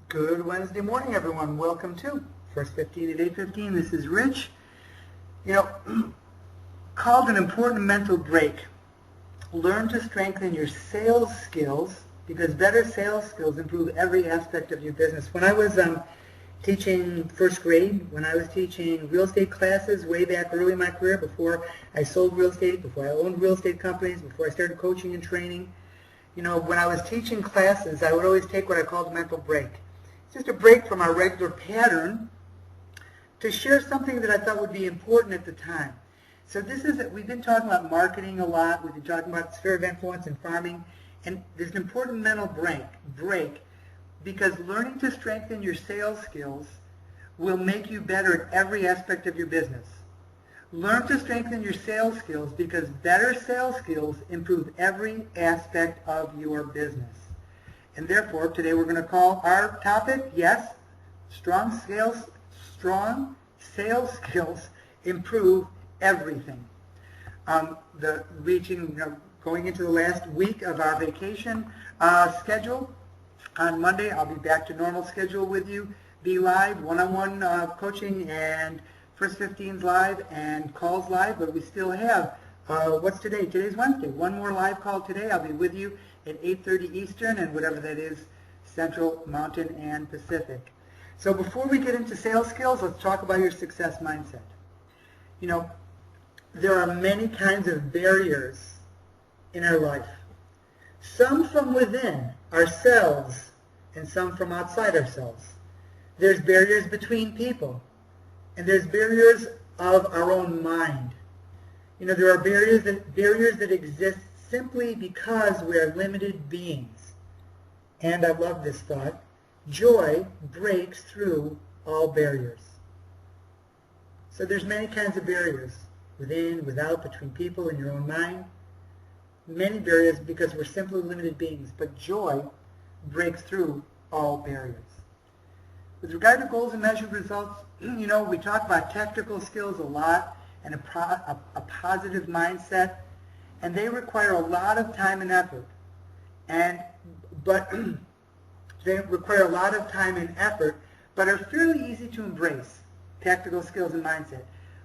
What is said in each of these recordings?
Good Wednesday morning, everyone. Welcome to First 15 at 8:15. This is Rich. Called an important mental break. Learn to strengthen your sales skills because better sales skills improve every aspect of your business. When I was teaching first grade, when I was teaching real estate classes way back early in my career, before I sold real estate, before I owned real estate companies, before I started coaching and training, when I was teaching classes, I would always take what I called a mental break. It's just a break from our regular pattern to share something that I thought would be important at the time. So we've been talking about marketing a lot. We've been talking about sphere of influence and farming. And there's an important mental break because learning to strengthen your sales skills will make you better at every aspect of your business. Learn to strengthen your sales skills because better sales skills improve every aspect of your business. And therefore, today we're going to call our topic, yes, strong sales skills improve everything. Going into the last week of our vacation schedule, on Monday I'll be back to normal schedule with you. Be live, one-on-one coaching, and First 15's live and calls live, but we still have, what's today? Today's Wednesday. One more live call today. I'll be with you at 8:30 Eastern and whatever that is, Central, Mountain, and Pacific. So before we get into sales skills, let's talk about your success mindset. There are many kinds of barriers in our life. Some from within ourselves and some from outside ourselves. There's barriers between people. And there's barriers of our own mind. There are barriers that exist simply because we are limited beings. And I love this thought. Joy breaks through all barriers. So there's many kinds of barriers, within, without, between people, in your own mind. Many barriers because we're simply limited beings. But joy breaks through all barriers. With regard to goals and measured results, we talk about tactical skills a lot and a positive mindset, and they require a lot of time and effort. But are fairly easy to embrace, tactical skills and mindset.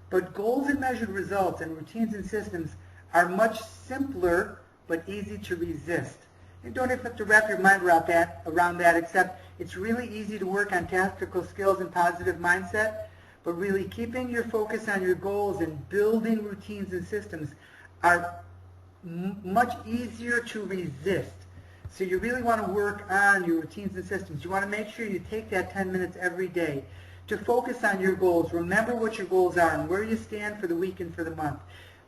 But goals and measured results and routines and systems are much simpler but easy to resist. You don't have to wrap your mind around that, except it's really easy to work on tactical skills and positive mindset, but really keeping your focus on your goals and building routines and systems are much easier to resist. So you really want to work on your routines and systems. You want to make sure you take that 10 minutes every day to focus on your goals. Remember what your goals are and where you stand for the week and for the month.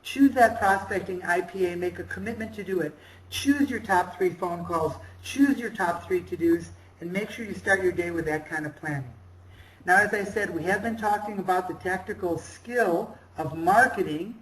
Choose that prospecting IPA. Make a commitment to do it. Choose your top 3 phone calls. Choose your top 3 to-dos, and make sure you start your day with that kind of planning. Now, as I said, we have been talking about the tactical skill of marketing,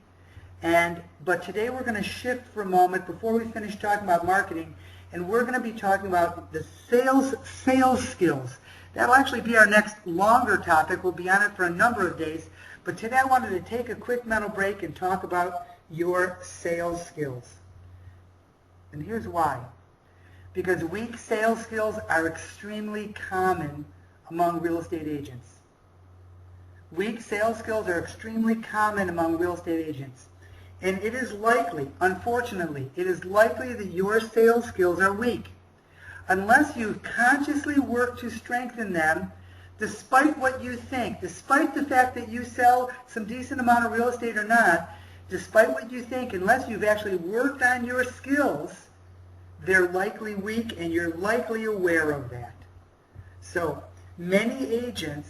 but today we're going to shift for a moment before we finish talking about marketing, and we're going to be talking about the sales skills. That'll actually be our next longer topic. We'll be on it for a number of days. But today I wanted to take a quick mental break and talk about your sales skills. And here's why. Because weak sales skills are extremely common among real estate agents. Weak sales skills are extremely common among real estate agents. And it is likely, unfortunately, that your sales skills are weak. Unless you consciously work to strengthen them, despite what you think, despite the fact that you sell some decent amount of real estate or not, despite what you think, unless you've actually worked on your skills, they're likely weak, and you're likely aware of that. So many agents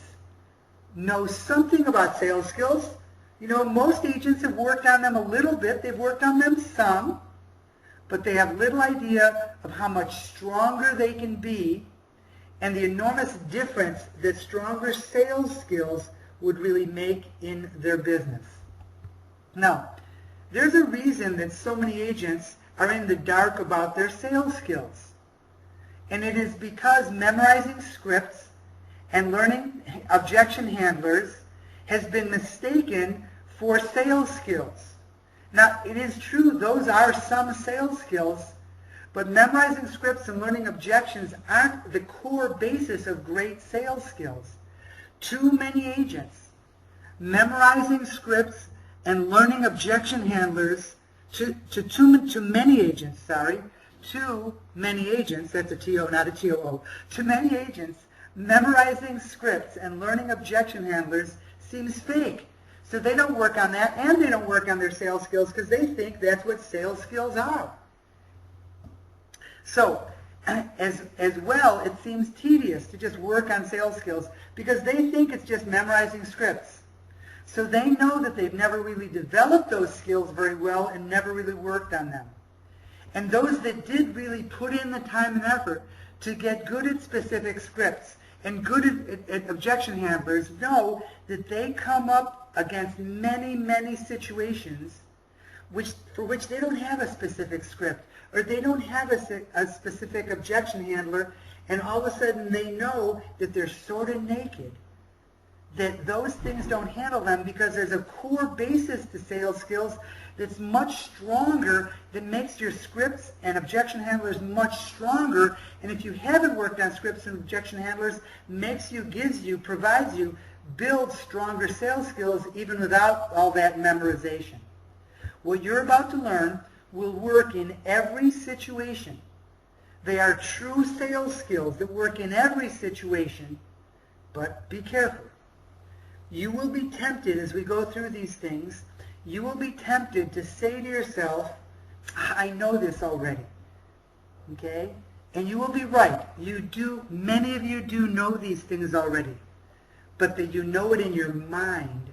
know something about sales skills. Most agents have worked on them a little bit. They've worked on them some, but they have little idea of how much stronger they can be and the enormous difference that stronger sales skills would really make in their business. Now, there's a reason that so many agents are in the dark about their sales skills. And it is because memorizing scripts and learning objection handlers has been mistaken for sales skills. Now, it is true those are some sales skills, But memorizing scripts and learning objections aren't the core basis of great sales skills. Too many agents memorizing scripts and learning objection handlers too many agents, that's a T-O, not a T-O-O. Too many agents memorizing scripts and learning objection handlers seems fake. So they don't work on that, and they don't work on their sales skills because they think that's what sales skills are. So, as well, it seems tedious to just work on sales skills because they think it's just memorizing scripts. So they know that they've never really developed those skills very well and never really worked on them. And those that did really put in the time and effort to get good at specific scripts and good at objection handlers know that they come up against many, many situations for which they don't have a specific script, or they don't have a specific objection handler, and all of a sudden they know that they're sort of naked, that those things don't handle them because there's a core basis to sales skills that's much stronger, that makes your scripts and objection handlers much stronger. And if you haven't worked on scripts and objection handlers, provides you, builds stronger sales skills even without all that memorization. What you're about to learn will work in every situation. They are true sales skills that work in every situation, but be careful. You will be tempted as we go through these things, you will be tempted to say to yourself, I know this already. Okay? And you will be right. Many of you do know these things already. But that you know it in your mind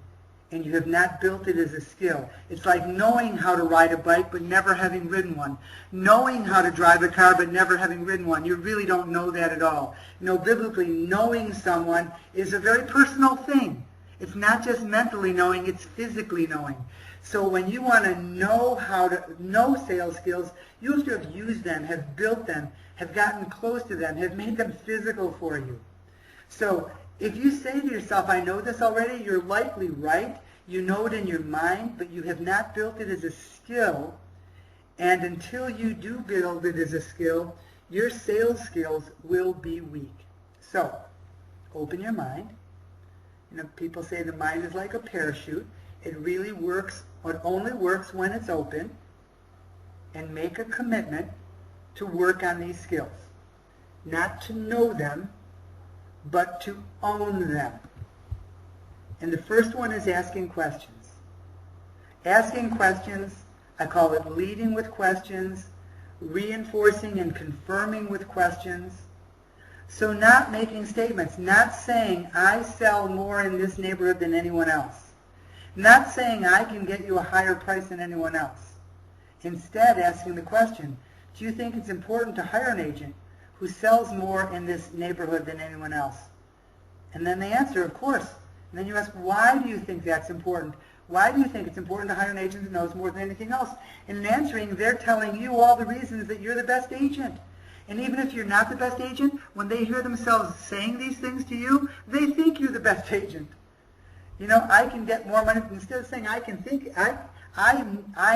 and you have not built it as a skill. It's like knowing how to ride a bike but never having ridden one. Knowing how to drive a car but never having ridden one. You really don't know that at all. Biblically, knowing someone is a very personal thing. It's not just mentally knowing, it's physically knowing. So when you want to know how to know sales skills, you have to have used them, have built them, have gotten close to them, have made them physical for you. So if you say to yourself, I know this already, you're likely right. You know it in your mind, but you have not built it as a skill. And until you do build it as a skill, your sales skills will be weak. So open your mind. People say the mind is like a parachute. It really works, it only works when it's open. And make a commitment to work on these skills. Not to know them, but to own them. And the first one is asking questions. Asking questions, I call it leading with questions, reinforcing and confirming with questions. So not making statements, not saying, I sell more in this neighborhood than anyone else. Not saying, I can get you a higher price than anyone else. Instead, asking the question, do you think it's important to hire an agent who sells more in this neighborhood than anyone else? And then they answer, of course. And then you ask, why do you think that's important? Why do you think it's important to hire an agent who knows more than anything else? And in answering, they're telling you all the reasons that you're the best agent. And even if you're not the best agent, when they hear themselves saying these things to you, they think you're the best agent. I can get more money. Instead of saying I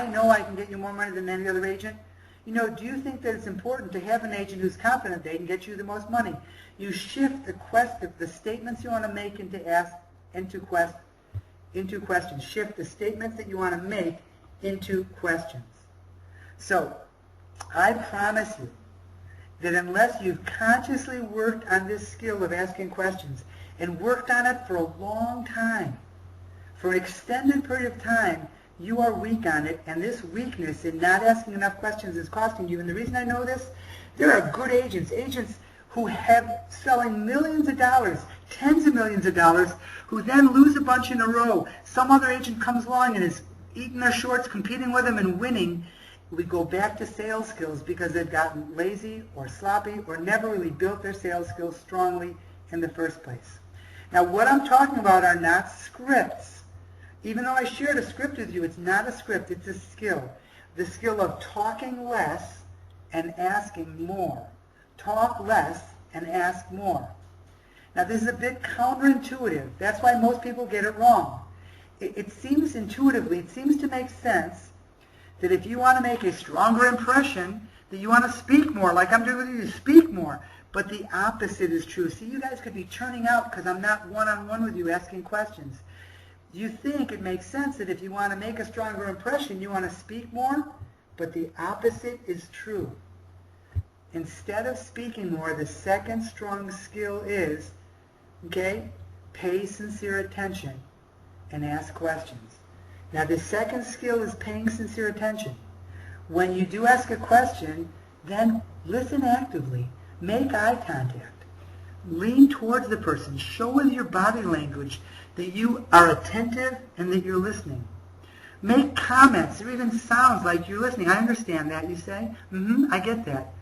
know I can get you more money than any other agent, do you think that it's important to have an agent who's confident they can get you the most money? You shift the statements you want to make into questions. Shift the statements that you want to make into questions. So, I promise you that unless you've consciously worked on this skill of asking questions and worked on it for a long time, for an extended period of time, you are weak on it, and this weakness in not asking enough questions is costing you. And the reason I know this, there are good agents who have selling millions of dollars, tens of millions of dollars, who then lose a bunch in a row. Some other agent comes along and is eating their shorts, competing with them and winning. We go back to sales skills because they've gotten lazy or sloppy or never really built their sales skills strongly in the first place. Now, what I'm talking about are not scripts. Even though I shared a script with you, it's not a script, it's a skill. The skill of talking less and asking more. Talk less and ask more. Now, this is a bit counterintuitive. That's why most people get it wrong. It seems intuitively, it seems to make sense that if you want to make a stronger impression, that you want to speak more, like I'm doing with you, speak more. But the opposite is true. See, you guys could be turning out because I'm not one-on-one with you asking questions. You think it makes sense that if you want to make a stronger impression, you want to speak more, but the opposite is true. Instead of speaking more, the second strong skill is, okay, pay sincere attention and ask questions. Now, the second skill is paying sincere attention. When you do ask a question, then listen actively. Make eye contact. Lean towards the person. Show with your body language that you are attentive and that you're listening. Make comments or even sounds like you're listening. I understand that, you say. I get that.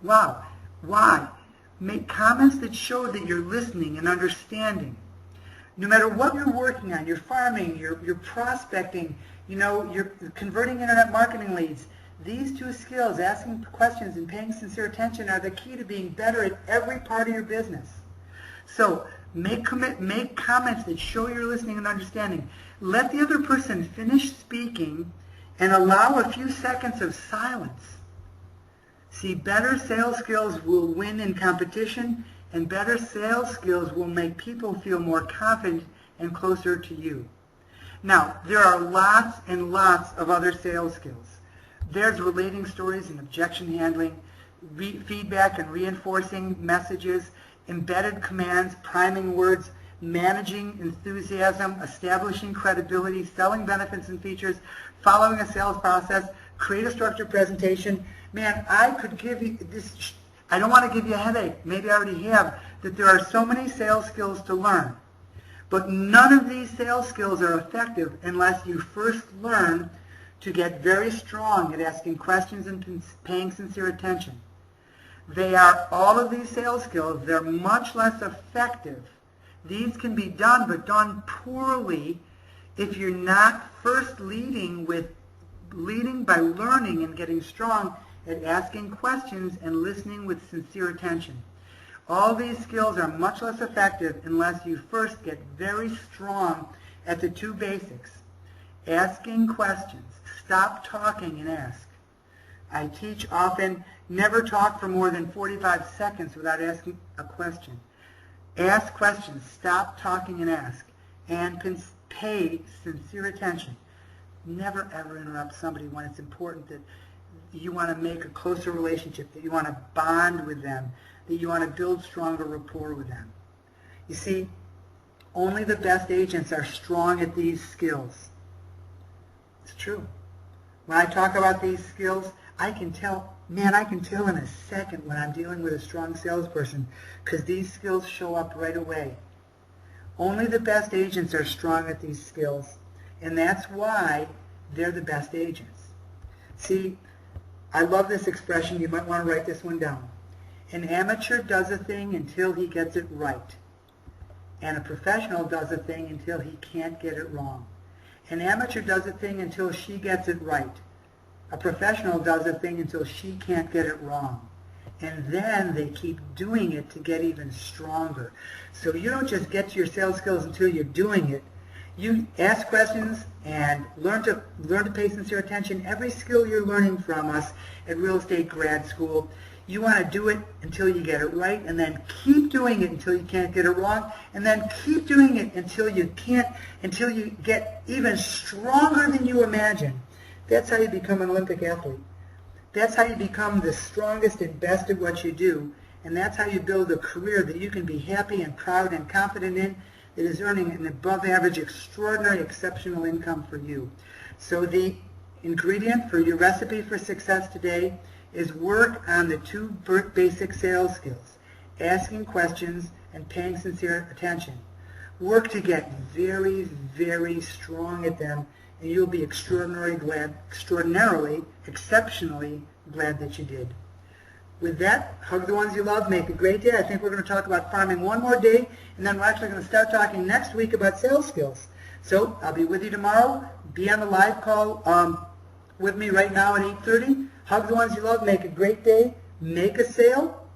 Wow. Why? Make comments that show that you're listening and understanding. No matter what you're working on, you're farming, you're prospecting, you're converting internet marketing leads. These two skills, asking questions and paying sincere attention, are the key to being better at every part of your business. So make comments that show you're listening and understanding. Let the other person finish speaking and allow a few seconds of silence. See, better sales skills will win in competition, and better sales skills will make people feel more confident and closer to you. Now, there are lots and lots of other sales skills. There's relating stories and objection handling, feedback and reinforcing messages, embedded commands, priming words, managing enthusiasm, establishing credibility, selling benefits and features, following a sales process, create a structured presentation. Man, I could give you this. I don't want to give you a headache. Maybe I already have, that there are so many sales skills to learn. But none of these sales skills are effective unless you first learn to get very strong at asking questions and paying sincere attention. All of these sales skills, they're much less effective. These can be done, but done poorly if you're not first leading by learning and getting strong at asking questions and listening with sincere attention. All these skills are much less effective unless you first get very strong at the two basics. Asking questions. Stop talking and ask. I teach often, never talk for more than 45 seconds without asking a question. Ask questions. Stop talking and ask. And pay sincere attention. Never ever interrupt somebody when it's important that you want to make a closer relationship, that you want to bond with them, that you want to build stronger rapport with them. You see, only the best agents are strong at these skills. It's true. When I talk about these skills, I can tell in a second when I'm dealing with a strong salesperson because these skills show up right away. Only the best agents are strong at these skills, and that's why they're the best agents. See, I love this expression. You might want to write this one down. An amateur does a thing until he gets it right, and a professional does a thing until he can't get it wrong. An amateur does a thing until she gets it right. A professional does a thing until she can't get it wrong. And then they keep doing it to get even stronger. So you don't just get to your sales skills until you're doing it. You ask questions and learn to pay sincere attention. Every skill you're learning from us at Real Estate Grad School, you want to do it until you get it right, and then keep doing it until you can't get it wrong, and then keep doing it until you get even stronger than you imagine. That's how you become an Olympic athlete. That's how you become the strongest and best at what you do, and that's how you build a career that you can be happy and proud and confident in, that is earning an above-average, extraordinary, exceptional income for you. So the ingredient for your recipe for success today is work on the two basic sales skills, asking questions and paying sincere attention. Work to get very, very strong at them, and you'll be exceptionally glad that you did. With that, hug the ones you love, make a great day. I think we're going to talk about farming one more day, and then we're actually going to start talking next week about sales skills. So I'll be with you tomorrow. Be on the live call with me right now at 8:30. Hug the ones you love, make a great day, make a sale,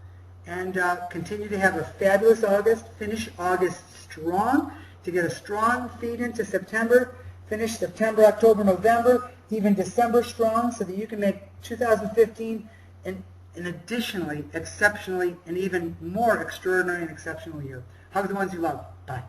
and continue to have a fabulous August. Finish August strong to get a strong feed into September. Finish September, October, November, even December strong so that you can make 2015 an additionally, exceptionally, and even more extraordinary and exceptional year. Hug the ones you love. Bye.